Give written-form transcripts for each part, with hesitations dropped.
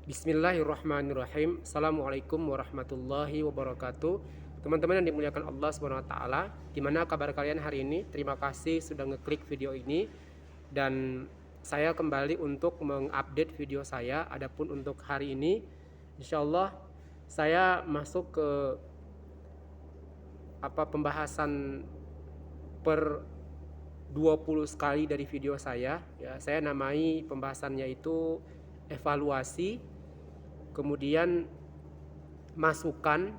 Bismillahirrahmanirrahim. Assalamualaikum warahmatullahi wabarakatuh. Teman-teman yang dimuliakan Allah Subhanahu wa taala, gimana kabar kalian hari ini? Terima kasih sudah ngeklik video ini dan saya kembali untuk mengupdate video saya. Adapun untuk hari ini, insyaallah saya masuk ke pembahasan per 20 sekali dari video saya ya. Saya namai pembahasannya itu evaluasi, kemudian masukan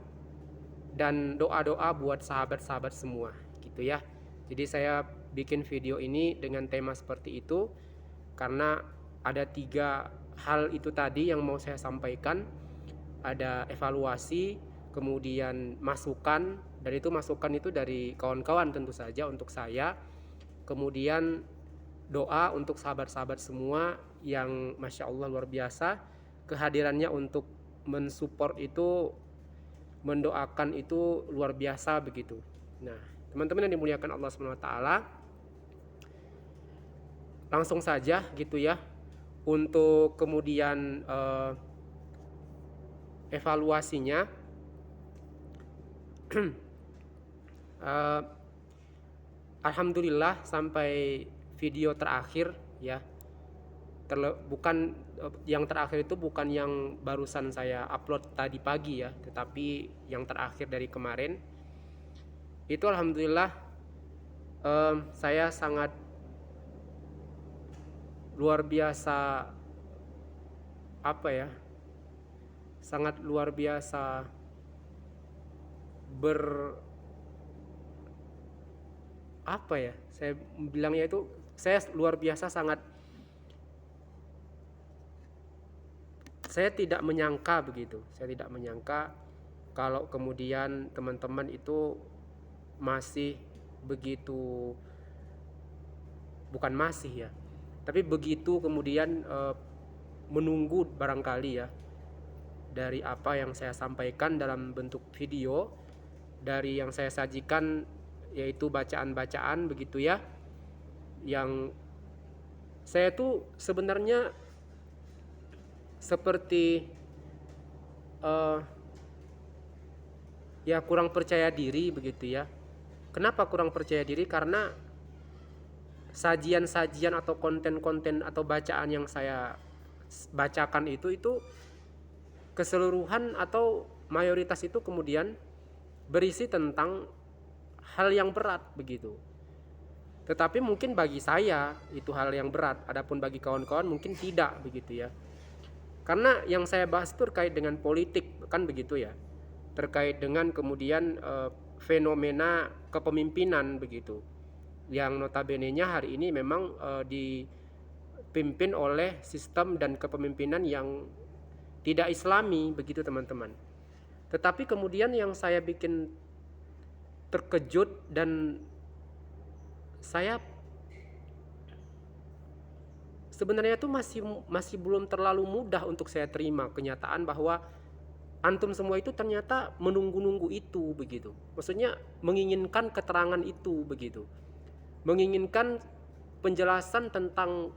dan doa-doa buat sahabat-sahabat semua gitu ya. Jadi saya bikin video ini dengan tema seperti itu karena ada 3 hal itu tadi yang mau saya sampaikan. Ada evaluasi, kemudian masukan, dan itu masukan itu dari kawan-kawan tentu saja untuk saya. Kemudian doa untuk sahabat-sahabat semua yang Masya Allah luar biasa kehadirannya untuk mensupport itu, mendoakan itu luar biasa begitu. Nah, teman-teman yang dimuliakan Allah SWT, langsung saja gitu ya untuk kemudian evaluasinya. Alhamdulillah sampai video terakhir ya, bukan yang terakhir itu bukan yang barusan saya upload tadi pagi ya, tetapi yang terakhir dari kemarin itu alhamdulillah saya sangat luar biasa sangat luar biasa saya bilangnya itu, saya luar biasa sangat, saya tidak menyangka begitu. Saya tidak menyangka kalau kemudian teman-teman itu masih begitu, bukan masih ya, tapi begitu kemudian menunggu barangkali ya dari apa yang saya sampaikan dalam bentuk video, dari yang saya sajikan yaitu bacaan-bacaan begitu ya, yang saya tuh sebenarnya seperti ya kurang percaya diri begitu ya. Kenapa kurang percaya diri? Karena sajian-sajian atau konten-konten atau bacaan yang saya bacakan itu keseluruhan atau mayoritas itu kemudian berisi tentang hal yang berat begitu. Tetapi mungkin bagi saya itu hal yang berat, adapun bagi kawan-kawan mungkin tidak begitu ya. Karena yang saya bahas itu terkait dengan politik kan begitu ya, terkait dengan kemudian fenomena kepemimpinan begitu, yang notabene-nya hari ini memang dipimpin oleh sistem dan kepemimpinan yang tidak islami begitu teman-teman. Tetapi kemudian yang saya bikin terkejut dan saya sebenarnya itu masih belum terlalu mudah untuk saya terima kenyataan bahwa antum semua itu ternyata menunggu-nunggu itu begitu. Maksudnya menginginkan keterangan itu begitu. Menginginkan penjelasan tentang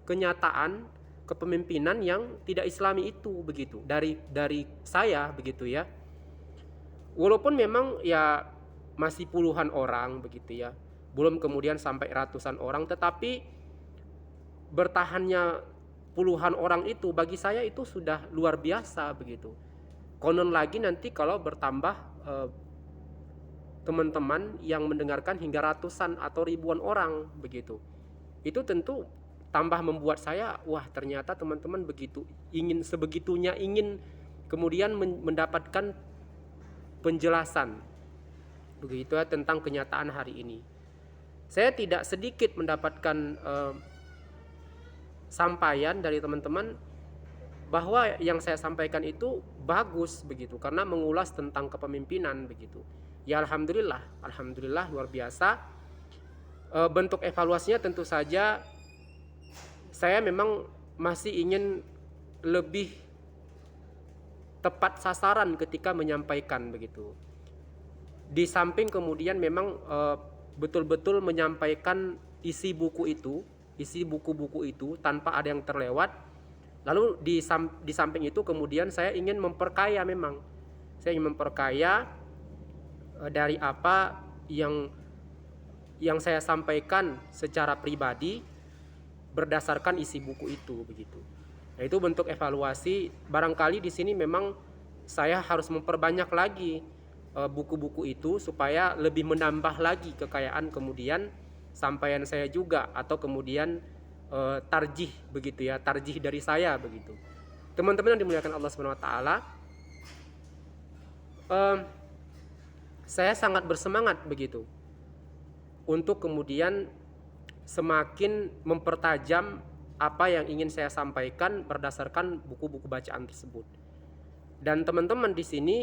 kenyataan kepemimpinan yang tidak islami itu begitu dari saya begitu ya. Walaupun memang ya masih puluhan orang begitu ya, belum kemudian sampai ratusan orang, tetapi bertahannya puluhan orang itu bagi saya itu sudah luar biasa begitu. Konon lagi nanti kalau bertambah teman-teman yang mendengarkan hingga ratusan atau ribuan orang begitu, itu tentu tambah membuat saya, wah ternyata teman-teman begitu sebegitunya ingin kemudian mendapatkan penjelasan begitu ya tentang kenyataan hari ini. Saya tidak sedikit mendapatkan sampaian dari teman-teman bahwa yang saya sampaikan itu bagus begitu karena mengulas tentang kepemimpinan begitu. Ya alhamdulillah luar biasa. Bentuk evaluasinya tentu saja saya memang masih ingin lebih tepat sasaran ketika menyampaikan begitu. Di samping kemudian memang betul-betul menyampaikan isi buku-buku itu tanpa ada yang terlewat. Lalu di samping itu kemudian saya ingin memperkaya memang. Saya ingin memperkaya dari apa yang saya sampaikan secara pribadi berdasarkan isi buku itu begitu. Nah, itu bentuk evaluasi. Barangkali di sini memang saya harus memperbanyak lagi buku-buku itu supaya lebih menambah lagi kekayaan kemudian sampaian saya juga, atau kemudian tarjih begitu ya, tarjih dari saya begitu. Teman-teman yang dimuliakan Allah Subhanahu wa taala, saya sangat bersemangat begitu untuk kemudian semakin mempertajam apa yang ingin saya sampaikan berdasarkan buku-buku bacaan tersebut. Dan teman-teman di sini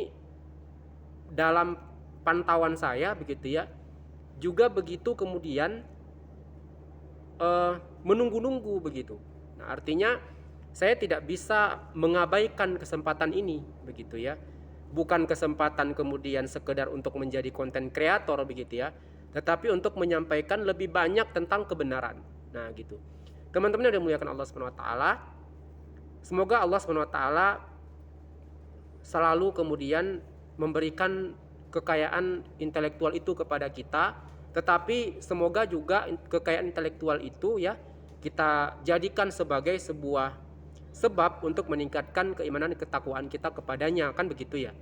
dalam pantauan saya begitu ya, juga begitu kemudian menunggu-nunggu begitu. Nah, artinya saya tidak bisa mengabaikan kesempatan ini begitu ya. Bukan kesempatan kemudian sekedar untuk menjadi konten kreator begitu ya, tetapi untuk menyampaikan lebih banyak tentang kebenaran. Nah, gitu. Teman-teman yang dimuliakan Allah Subhanahu wa taala, semoga Allah Subhanahu wa taala selalu kemudian memberikan kekayaan intelektual itu kepada kita, tetapi semoga juga kekayaan intelektual itu ya kita jadikan sebagai sebuah sebab untuk meningkatkan keimanan dan ketakwaan kita kepadanya, kan begitu ya.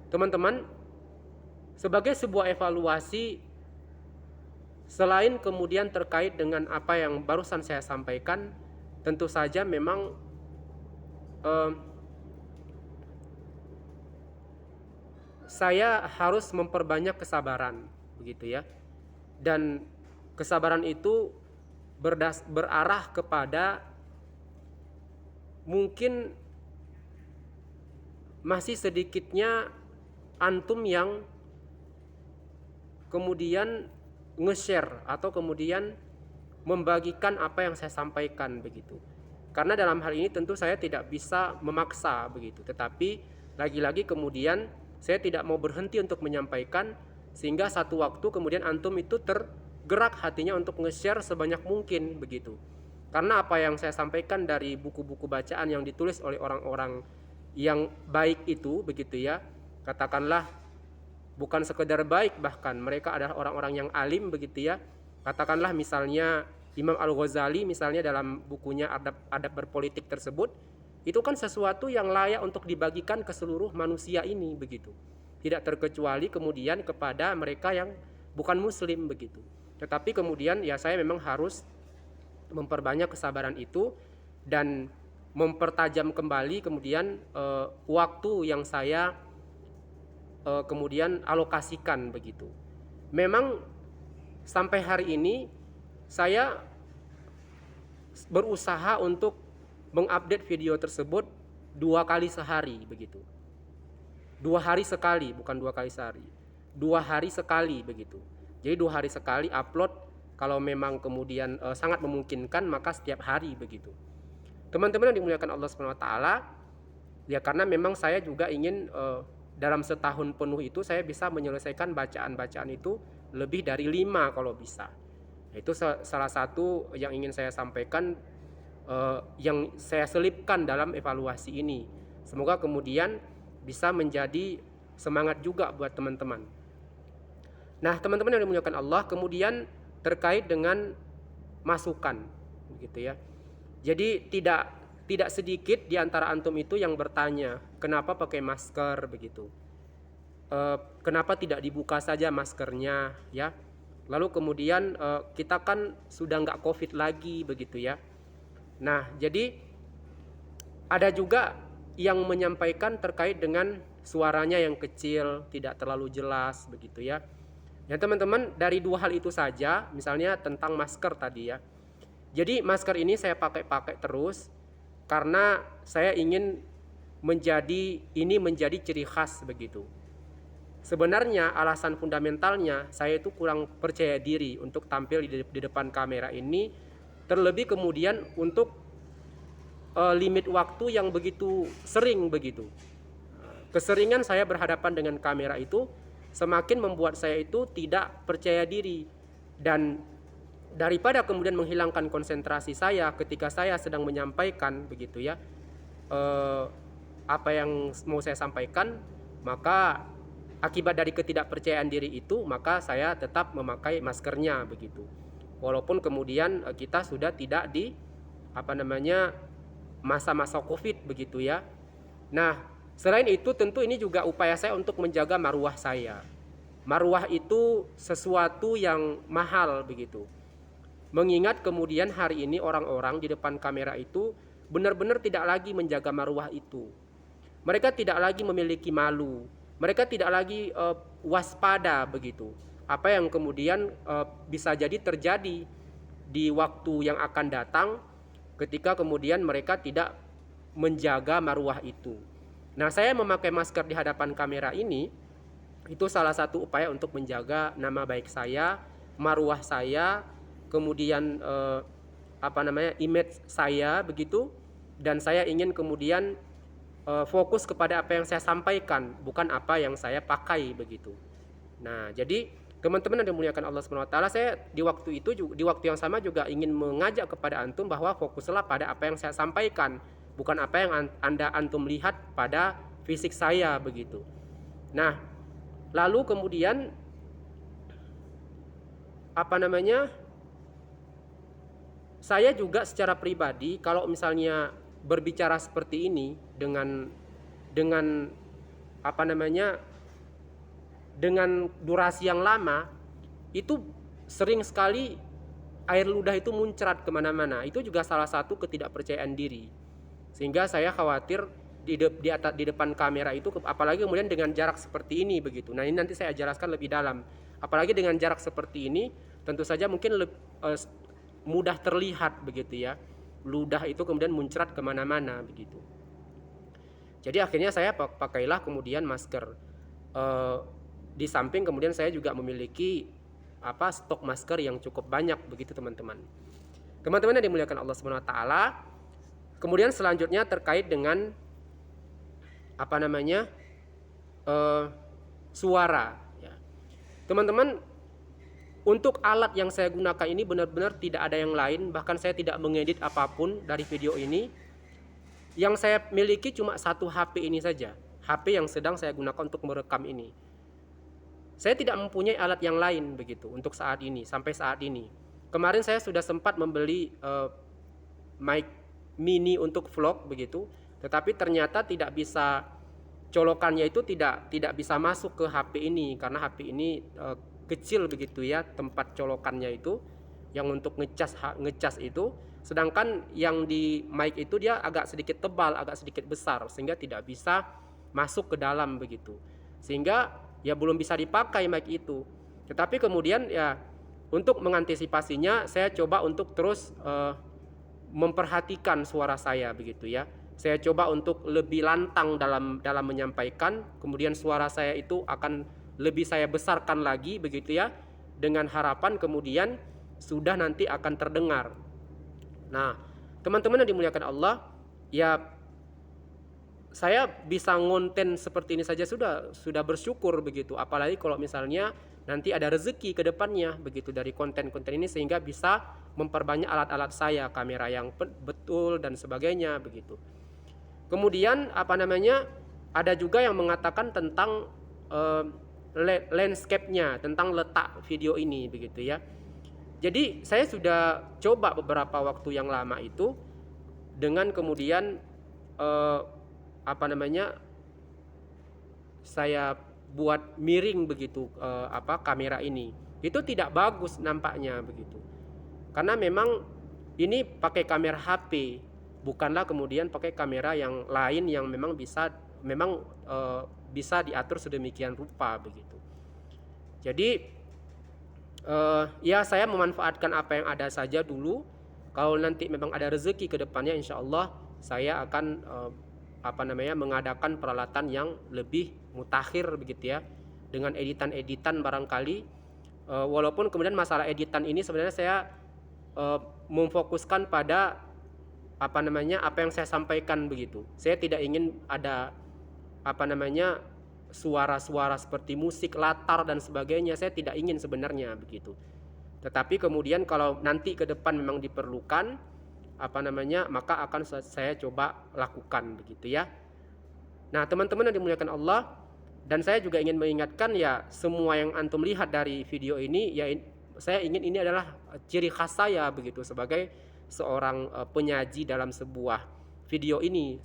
Teman-teman, sebagai sebuah evaluasi, selain kemudian terkait dengan apa yang barusan saya sampaikan, tentu saja memang saya harus memperbanyak kesabaran begitu ya. Dan kesabaran itu berarah kepada mungkin masih sedikitnya antum yang kemudian nge-share atau kemudian membagikan apa yang saya sampaikan begitu. Karena dalam hal ini tentu saya tidak bisa memaksa begitu, tetapi lagi-lagi kemudian saya tidak mau berhenti untuk menyampaikan, sehingga satu waktu kemudian antum itu tergerak hatinya untuk nge-share sebanyak mungkin begitu. Karena apa yang saya sampaikan dari buku-buku bacaan yang ditulis oleh orang-orang yang baik itu begitu ya, katakanlah bukan sekedar baik, bahkan mereka adalah orang-orang yang alim begitu ya. Katakanlah misalnya Imam Al-Ghazali misalnya dalam bukunya Adab Berpolitik tersebut, itu kan sesuatu yang layak untuk dibagikan ke seluruh manusia ini begitu. Tidak terkecuali kemudian kepada mereka yang bukan muslim begitu. Tetapi kemudian ya saya memang harus memperbanyak kesabaran itu dan mempertajam kembali kemudian waktu yang saya kemudian alokasikan begitu. Memang sampai hari ini saya berusaha untuk mengupdate video tersebut 2 kali sehari begitu. 2 hari sekali, bukan 2 kali sehari. 2 hari sekali begitu. Jadi 2 hari sekali upload. Kalau memang kemudian sangat memungkinkan maka setiap hari begitu. Teman-teman yang dimuliakan Allah Subhanahu wa taala, ya karena memang saya juga ingin dalam setahun penuh itu saya bisa menyelesaikan bacaan-bacaan itu lebih dari 5 kalau bisa. Itu salah satu yang ingin saya sampaikan, yang saya selipkan dalam evaluasi ini. Semoga kemudian bisa menjadi semangat juga buat teman-teman. Nah, teman-teman yang dimuliakan Allah, kemudian terkait dengan masukan gitu ya. Jadi tidak sedikit di antara antum itu yang bertanya, kenapa pakai masker begitu? Kenapa tidak dibuka saja maskernya ya? Lalu kemudian kita kan sudah nggak COVID lagi begitu ya. Nah, jadi ada juga yang menyampaikan terkait dengan suaranya yang kecil, tidak terlalu jelas begitu ya. Ya teman-teman, dari 2 hal itu saja, misalnya tentang masker tadi ya. Jadi masker ini saya pakai terus karena saya ingin menjadi ciri khas begitu. Sebenarnya alasan fundamentalnya saya itu kurang percaya diri untuk tampil di depan kamera ini, terlebih kemudian untuk limit waktu yang begitu sering begitu. Keseringan saya berhadapan dengan kamera itu semakin membuat saya itu tidak percaya diri, dan daripada kemudian menghilangkan konsentrasi saya ketika saya sedang menyampaikan begitu ya, eh, apa yang mau saya sampaikan, maka akibat dari ketidakpercayaan diri itu, maka saya tetap memakai maskernya begitu. Walaupun kemudian kita sudah tidak di masa-masa Covid begitu ya. Nah, selain itu tentu ini juga upaya saya untuk menjaga marwah saya. Marwah itu sesuatu yang mahal begitu. Mengingat kemudian hari ini orang-orang di depan kamera itu benar-benar tidak lagi menjaga marwah itu. Mereka tidak lagi memiliki malu. Mereka tidak lagi waspada begitu. Apa yang kemudian bisa jadi terjadi di waktu yang akan datang ketika kemudian mereka tidak menjaga marwah itu. Nah, saya memakai masker di hadapan kamera ini itu salah satu upaya untuk menjaga nama baik saya, marwah saya, kemudian image saya begitu, dan saya ingin kemudian fokus kepada apa yang saya sampaikan, bukan apa yang saya pakai begitu. Nah, jadi teman-teman yang dimuliakan Allah Subhanahu wa taala, saya di waktu yang sama juga ingin mengajak kepada antum bahwa fokuslah pada apa yang saya sampaikan, bukan apa yang antum lihat pada fisik saya begitu. Nah, lalu kemudian saya juga secara pribadi kalau misalnya berbicara seperti ini dengan dengan durasi yang lama, itu sering sekali air ludah itu muncrat kemana-mana. Itu juga salah satu ketidakpercayaan diri, sehingga saya khawatir di depan kamera itu, apalagi kemudian dengan jarak seperti ini begitu. Nah, ini nanti saya jelaskan lebih dalam. Apalagi dengan jarak seperti ini, tentu saja mungkin mudah terlihat begitu ya, ludah itu kemudian muncrat kemana-mana begitu. Jadi akhirnya saya pakailah kemudian masker. Di samping kemudian saya juga memiliki stok masker yang cukup banyak begitu teman-teman. Teman-teman yang dimuliakan Allah Subhanahu wa taala. Kemudian selanjutnya terkait dengan suara ya. Teman-teman, untuk alat yang saya gunakan ini benar-benar tidak ada yang lain, bahkan saya tidak mengedit apapun dari video ini. Yang saya miliki cuma satu HP ini saja, HP yang sedang saya gunakan untuk merekam ini. Saya tidak mempunyai alat yang lain begitu untuk saat ini, sampai saat ini. Kemarin saya sudah sempat membeli mic mini untuk vlog begitu, tetapi ternyata tidak bisa, colokannya itu tidak bisa masuk ke HP ini, karena HP ini kecil begitu ya, tempat colokannya itu yang untuk ngecas itu, sedangkan yang di mic itu dia agak sedikit tebal, agak sedikit besar, sehingga tidak bisa masuk ke dalam begitu, sehingga ya belum bisa dipakai mic itu. Tetapi kemudian ya untuk mengantisipasinya, saya coba untuk terus memperhatikan suara saya begitu ya. Saya coba untuk lebih lantang dalam menyampaikan, kemudian suara saya itu akan lebih saya besarkan lagi begitu ya, dengan harapan kemudian sudah nanti akan terdengar. Nah, teman-teman yang dimuliakan Allah, ya saya bisa ngonten seperti ini saja sudah bersyukur begitu. Apalagi kalau misalnya nanti ada rezeki ke depannya begitu dari konten-konten ini, sehingga bisa memperbanyak alat-alat saya, kamera yang betul dan sebagainya begitu. Kemudian ada juga yang mengatakan tentang landscape-nya, tentang letak video ini begitu ya. Jadi saya sudah coba beberapa waktu yang lama itu dengan kemudian saya buat miring begitu kamera ini. Itu tidak bagus nampaknya begitu. Karena memang ini pakai kamera HP, bukanlah kemudian pakai kamera yang lain yang memang bisa diatur sedemikian rupa begitu. Jadi ya saya memanfaatkan apa yang ada saja dulu. Kalau nanti memang ada rezeki ke depannya, insya Allah saya akan mengadakan peralatan yang lebih mutakhir begitu ya, dengan editan barangkali. Walaupun kemudian masalah editan ini sebenarnya saya memfokuskan pada apa yang saya sampaikan begitu. Saya tidak ingin ada suara-suara seperti musik latar dan sebagainya, saya tidak ingin sebenarnya begitu. Tetapi kemudian kalau nanti ke depan memang diperlukan, maka akan saya coba lakukan begitu ya. Nah, teman-teman yang dimuliakan Allah, dan saya juga ingin mengingatkan ya, semua yang antum lihat dari video ini ya, saya ingin ini adalah ciri khas saya begitu sebagai seorang penyaji dalam sebuah video ini,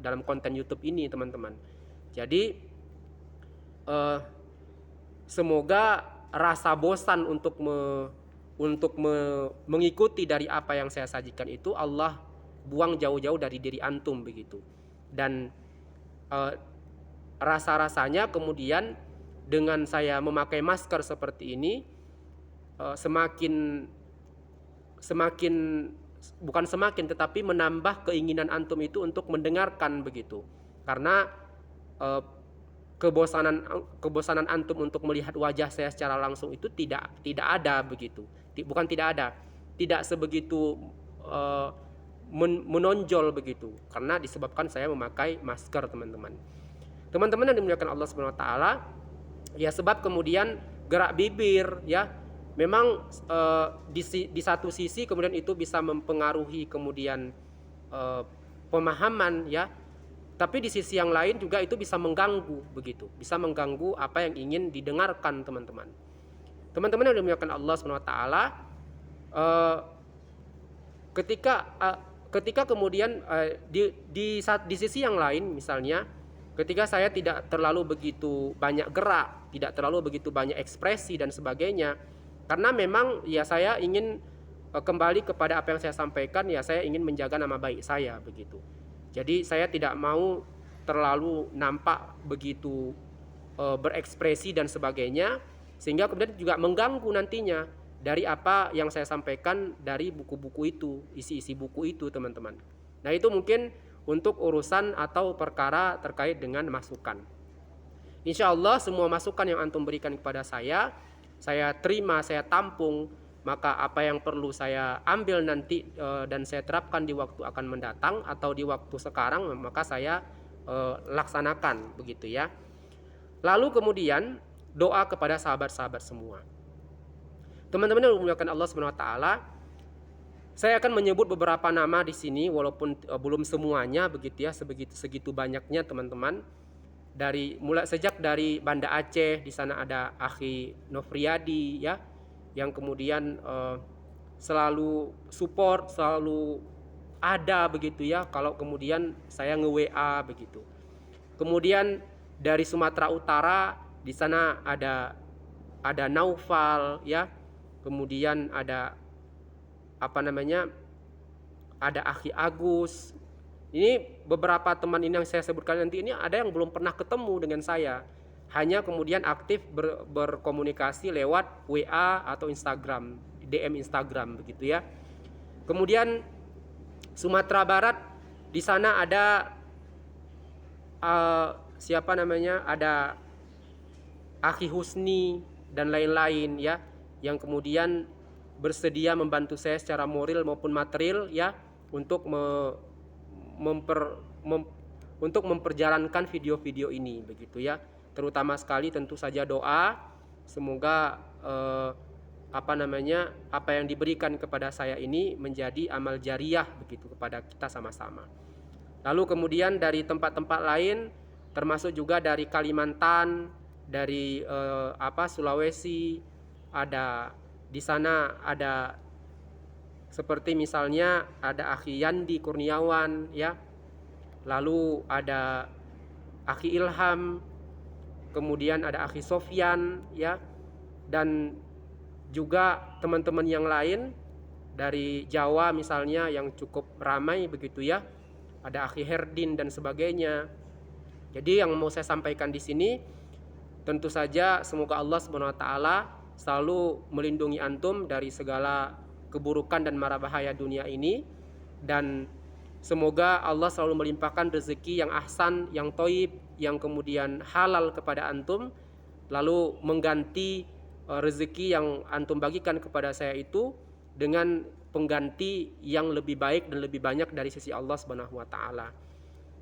dalam konten YouTube ini teman-teman. Jadi semoga rasa bosan untuk mengikuti dari apa yang saya sajikan itu Allah buang jauh-jauh dari diri antum begitu. Dan rasa-rasanya kemudian dengan saya memakai masker seperti ini bukan semakin tetapi menambah keinginan antum itu untuk mendengarkan begitu. Karena kebosanan antum untuk melihat wajah saya secara langsung itu tidak ada begitu. Bukan tidak ada, tidak sebegitu menonjol begitu, karena disebabkan saya memakai masker teman-teman. Teman-teman yang dimuliakan Allah Subhanahu wa taala, ya sebab kemudian gerak bibir ya memang di satu sisi kemudian itu bisa mempengaruhi kemudian pemahaman ya, tapi di sisi yang lain juga itu bisa mengganggu begitu, bisa mengganggu apa yang ingin didengarkan teman-teman. Teman-teman yang dimuliakan Allah Subhanahu wa taala, ketika kemudian di sisi yang lain misalnya ketika saya tidak terlalu begitu banyak gerak, tidak terlalu begitu banyak ekspresi dan sebagainya, karena memang ya saya ingin kembali kepada apa yang saya sampaikan ya, saya ingin menjaga nama baik saya begitu. Jadi saya tidak mau terlalu nampak begitu berekspresi dan sebagainya, sehingga kemudian juga mengganggu nantinya dari apa yang saya sampaikan dari buku-buku itu, isi-isi buku itu teman-teman. Nah itu mungkin untuk urusan atau perkara terkait dengan masukan. Insya Allah semua masukan yang antum berikan kepada saya terima, saya tampung. Maka apa yang perlu saya ambil nanti dan saya terapkan di waktu akan mendatang atau di waktu sekarang, maka saya laksanakan begitu ya. Lalu kemudian doa kepada sahabat-sahabat semua. Teman-teman yang dimuliakan Allah Subhanahu wa taala, saya akan menyebut beberapa nama di sini walaupun belum semuanya begitu ya, segitu banyaknya teman-teman. Sejak dari Banda Aceh, di sana ada Akhi Nofriyadi ya, yang kemudian selalu support, selalu ada begitu ya kalau kemudian saya nge-WA begitu. Kemudian dari Sumatera Utara, di sana ada Naufal ya. Kemudian ada ada Akhi Agus. Ini beberapa teman ini yang saya sebutkan nanti ini ada yang belum pernah ketemu dengan saya, hanya kemudian aktif berkomunikasi lewat WA atau Instagram, DM Instagram begitu ya. Kemudian Sumatera Barat, di sana ada ada Akhi Husni dan lain-lain ya, yang kemudian bersedia membantu saya secara moral maupun material ya untuk memperjalankan video-video ini begitu ya. Terutama sekali tentu saja doa, semoga apa yang diberikan kepada saya ini menjadi amal jariah begitu kepada kita sama-sama. Lalu kemudian dari tempat-tempat lain, termasuk juga dari Kalimantan, dari Sulawesi, ada di sana ada seperti misalnya ada Akhi Yandi Kurniawan ya, lalu ada Akhi Ilham, kemudian ada Akhi Sofyan ya, dan juga teman-teman yang lain dari Jawa misalnya yang cukup ramai begitu ya, ada Akhi Herdin dan sebagainya. Jadi yang mau saya sampaikan di sini tentu saja semoga Allah Subhanahu wa taala selalu melindungi antum dari segala keburukan dan mara bahaya dunia ini, dan semoga Allah selalu melimpahkan rezeki yang ahsan, yang thayyib, yang kemudian halal kepada antum, lalu mengganti rezeki yang antum bagikan kepada saya itu dengan pengganti yang lebih baik dan lebih banyak dari sisi Allah Subhanahu wa taala.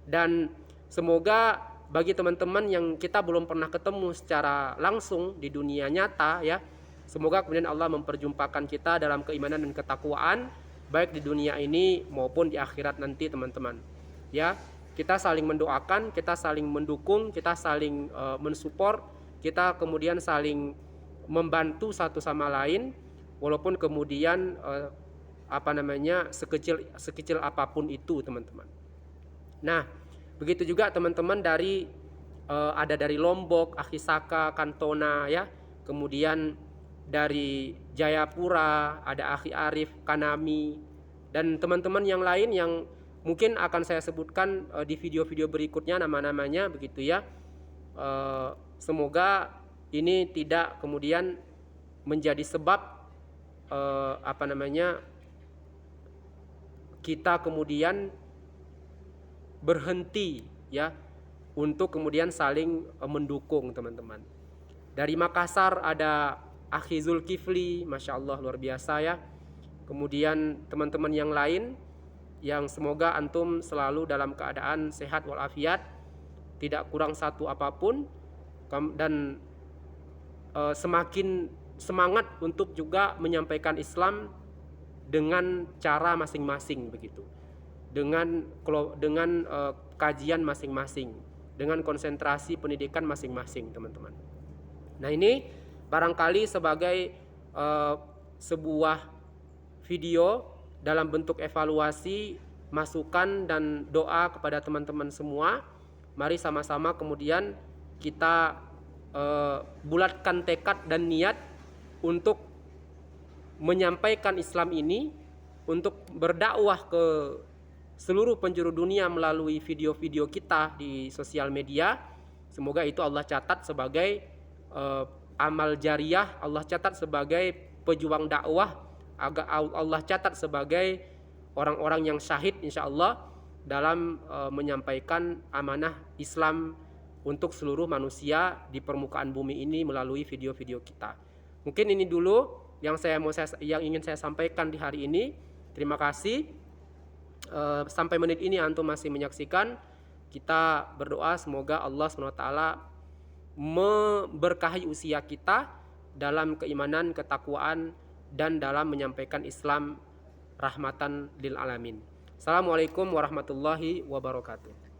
Dan semoga bagi teman-teman yang kita belum pernah ketemu secara langsung di dunia nyata ya, semoga kemudian Allah memperjumpakan kita dalam keimanan dan ketakwaan, baik di dunia ini maupun di akhirat nanti teman-teman. Ya, kita saling mendoakan, kita saling mendukung, kita saling mensupport, kita kemudian saling membantu satu sama lain, walaupun kemudian sekecil apapun itu teman-teman. Nah, begitu juga teman-teman dari ada dari Lombok, Akhisaka, Kantona ya, kemudian dari Jayapura ada Akhi Arif, Kanami, dan teman-teman yang lain yang mungkin akan saya sebutkan di video-video berikutnya nama-namanya begitu ya. Semoga ini tidak kemudian menjadi sebab kita kemudian berhenti ya untuk kemudian saling mendukung teman-teman. Dari Makassar ada Akhi Zulkifli, Masya Allah luar biasa ya. Kemudian teman-teman yang lain yang semoga antum selalu dalam keadaan sehat walafiat, tidak kurang satu apapun, dan semakin semangat untuk juga menyampaikan Islam dengan cara masing-masing begitu, dengan kajian masing-masing, dengan konsentrasi pendidikan masing-masing teman-teman. Nah, ini barangkali sebagai sebuah video dalam bentuk evaluasi, masukan dan doa kepada teman-teman semua. Mari sama-sama kemudian kita bulatkan tekad dan niat untuk menyampaikan Islam ini, untuk berdakwah ke seluruh penjuru dunia melalui video-video kita di sosial media. Semoga itu Allah catat sebagai amal jariah, Allah catat sebagai pejuang dakwah, Allah catat sebagai orang-orang yang syahid insya Allah dalam menyampaikan amanah Islam untuk seluruh manusia di permukaan bumi ini melalui video-video kita. Mungkin ini dulu yang ingin saya sampaikan di hari ini. Terima kasih. Sampai menit ini antum masih menyaksikan. Kita berdoa semoga Allah SWT memberkahi usia kita dalam keimanan, ketakwaan, dan dalam menyampaikan Islam rahmatan lil alamin. Assalamualaikum warahmatullahi wabarakatuh.